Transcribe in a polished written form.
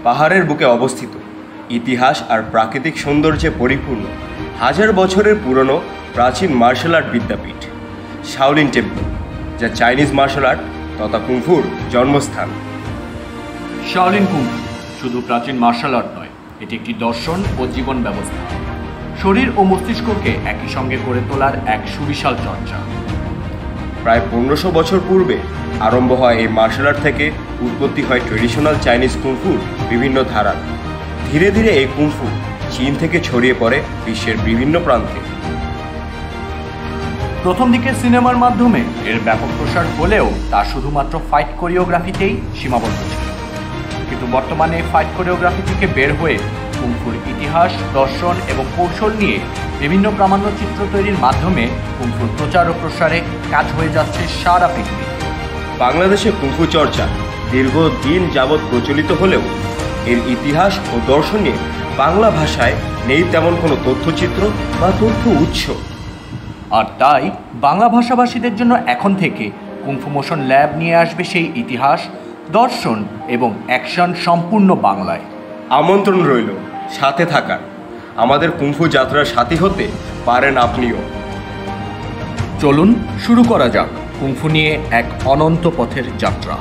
পাহাড়ের বুকে অবস্থিত, ইতিহাস আর প্রাকৃতিক সৌন্দর্যে পরিপূর্ণ, হাজার বছরের পুরনো প্রাচীন মার্শাল আর্ট বিদ্যাপীঠ শাওলিন টেম্পল, যা চাইনিজ মার্শাল আর্ট তথা কুংফুর জন্মস্থান। শাওলিন কুংফু শুধু প্রাচীন মার্শাল আর্ট নয়, এটি একটি দর্শন ও জীবন ব্যবস্থা, শরীর ও মস্তিষ্ককে একই সঙ্গে গড়ে তোলার এক সুবিশাল চর্চা। প্রায় 1500 বছর পূর্বে আরম্ভ হয় এই মার্শাল আর্ট থেকে উৎপত্তি হয় ট্রেডিশনাল চাইনিজ কুংফুর বিভিন্ন ধারা। ধীরে ধীরে এই কুংফু চীন থেকে ছড়িয়ে পড়ে বিশ্বের বিভিন্ন প্রান্তে। প্রথম দিকে সিনেমার মাধ্যমে এর ব্যাপক প্রসার হলেও তা শুধুমাত্র ফাইট কোরিওগ্রাফিতেই সীমাবদ্ধ ছিল, কিন্তু বর্তমানে ফাইট কোরিওগ্রাফি থেকে বের হয়ে কুংফুর ইতিহাস, দর্শন এবং কৌশল নিয়ে বিভিন্ন প্রামাণ্যচিত্র তৈরির মাধ্যমে কুংফুর প্রচার ও প্রসারে কাজ হয়ে যাচ্ছে সারা পৃথিবী। বাংলাদেশে কুংফু চর্চা দীর্ঘদিন যাবৎ প্রচলিত হলেও এর ইতিহাস ও দর্শন নিয়ে বাংলা ভাষায় নেই তেমন কোনো তথ্যচিত্র বা তথ্য উৎস। আর তাই বাংলা ভাষাভাষীদের জন্য এখন থেকে কুংফু মোশন ল্যাব নিয়ে আসবে সেই ইতিহাস, দর্শন এবং অ্যাকশন সম্পূর্ণ বাংলায়। আমন্ত্রণ রইল সাথে থাকার, আমাদের কুংফু যাত্রার সাথী হতে পারেন আপনিও। চলুন শুরু করা যাক কুংফু নিয়ে এক অনন্ত পথের যাত্রা।